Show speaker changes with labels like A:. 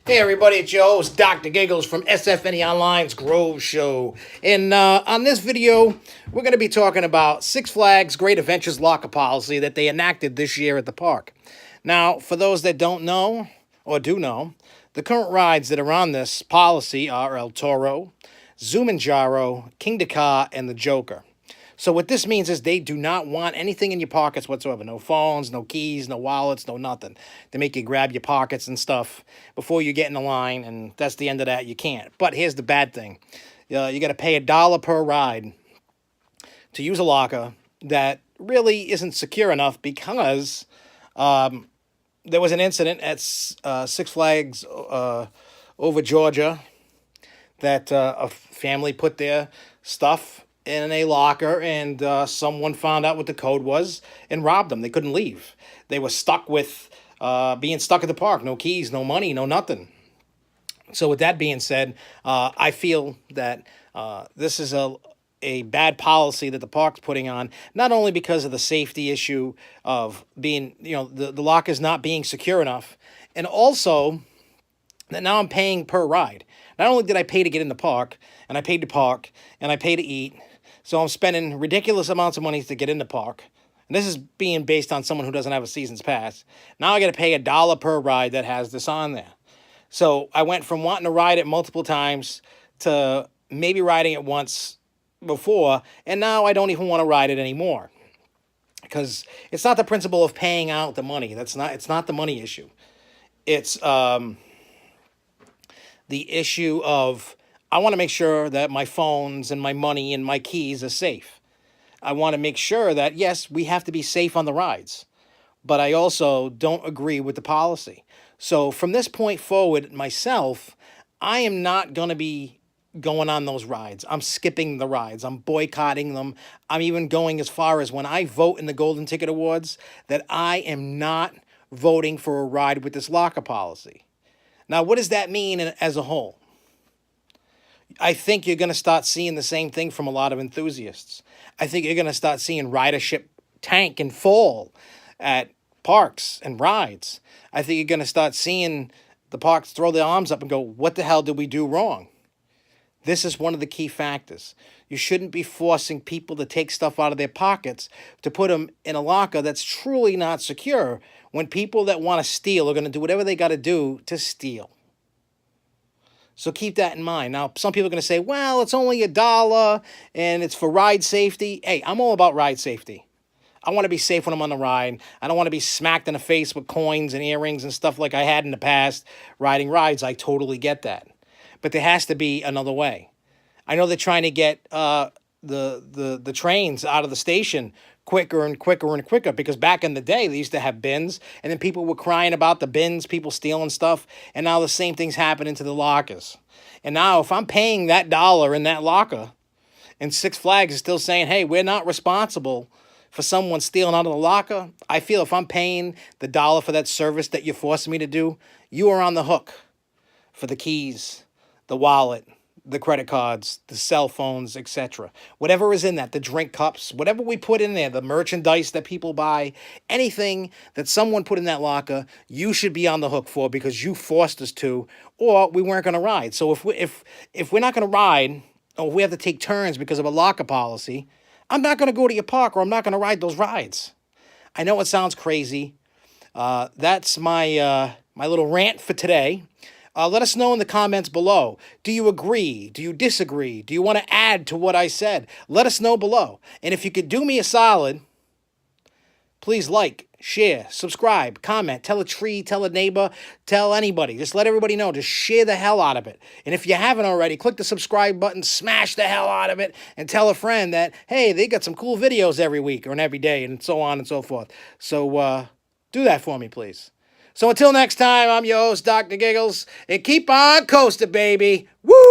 A: Hey everybody, it's your host, Dr. Giggles from SFNE Online's Grove Show. And on this video, we're going to be talking about Six Flags Great Adventures locker policy that they enacted this year at the park. Now, for those that don't know, or do know, the current rides that are on this policy are El Toro, Zumanjaro, King Dakar, and the Joker. So what this means is they do not want anything in your pockets whatsoever. No phones, no keys, no wallets, no nothing. They make you grab your pockets and stuff before you get in the line, and that's the end of that. You can't. But here's the bad thing. You got to pay $1 per ride to use a locker that really isn't secure enough because there was an incident at Six Flags over Georgia that a family put their stuff in a locker, and someone found out what the code was and robbed them. They couldn't leave. They were stuck with being stuck at the park. No keys, no money, no nothing. So with that being said, I feel that this is a bad policy that the park's putting on, not only because of the safety issue of being, the lockers not being secure enough, and also that now I'm paying per ride. Not only did I pay to get in the park, and I paid to park, and I pay to eat, so I'm spending ridiculous amounts of money to get in the park. And this is being based on someone who doesn't have a season's pass. Now I got to pay $1 per ride that has this on there. So I went from wanting to ride it multiple times to maybe riding it once before, and now I don't even want to ride it anymore. Because it's not the principle of paying out the money. It's not the money issue. It's the issue of I want to make sure that my phones and my money and my keys are safe. I want to make sure that, yes, we have to be safe on the rides, but I also don't agree with the policy. So from this point forward, myself, I am not going to be going on those rides. I'm skipping the rides. I'm boycotting them. I'm even going as far as when I vote in the Golden Ticket Awards that I am not voting for a ride with this locker policy. Now, what does that mean as a whole? I think you're going to start seeing the same thing from a lot of enthusiasts. I think you're going to start seeing ridership tank and fall at parks and rides. I think you're going to start seeing the parks throw their arms up and go, what the hell did we do wrong? This is one of the key factors. You shouldn't be forcing people to take stuff out of their pockets to put them in a locker that's truly not secure when people that want to steal are going to do whatever they got to do to steal. So keep that in mind. Now, some people are going to say, well, it's only $1 and it's for ride safety. Hey, I'm all about ride safety. I want to be safe when I'm on the ride. I don't want to be smacked in the face with coins and earrings and stuff like I had in the past riding rides. I totally get that. But there has to be another way. I know they're trying to get the trains out of the station quicker and quicker and quicker, because back in the day they used to have bins, and then people were crying about the bins, people stealing stuff, and now the same thing's happening to the lockers. And now if I'm paying that $1 in that locker and Six Flags is still saying, hey, we're not responsible for someone stealing out of the locker, I feel if I'm paying the $1 for that service that you're forcing me to do, you are on the hook for the keys, the wallet, the credit cards, the cell phones, etc. Whatever is in that, the drink cups, whatever we put in there, the merchandise that people buy, anything that someone put in that locker, you should be on the hook for because you forced us to, or we weren't going to ride. So if we're not going to ride, or we have to take turns because of a locker policy, I'm not going to go to your park, or I'm not going to ride those rides. I know it sounds crazy. That's my little rant for today. Let us know in the comments below. Do you agree? Do you disagree? Do you want to add to what I said? Let us know below. And if you could do me a solid, please like, share, subscribe, comment, tell a tree, tell a neighbor, tell anybody. Just let everybody know. Just share the hell out of it. And if you haven't already, click the subscribe button, smash the hell out of it, and tell a friend that, hey, they got some cool videos every week or every day, and so on and so forth. So do that for me, please. So until next time, I'm your host, Dr. Giggles, and keep on coasting, baby. Woo!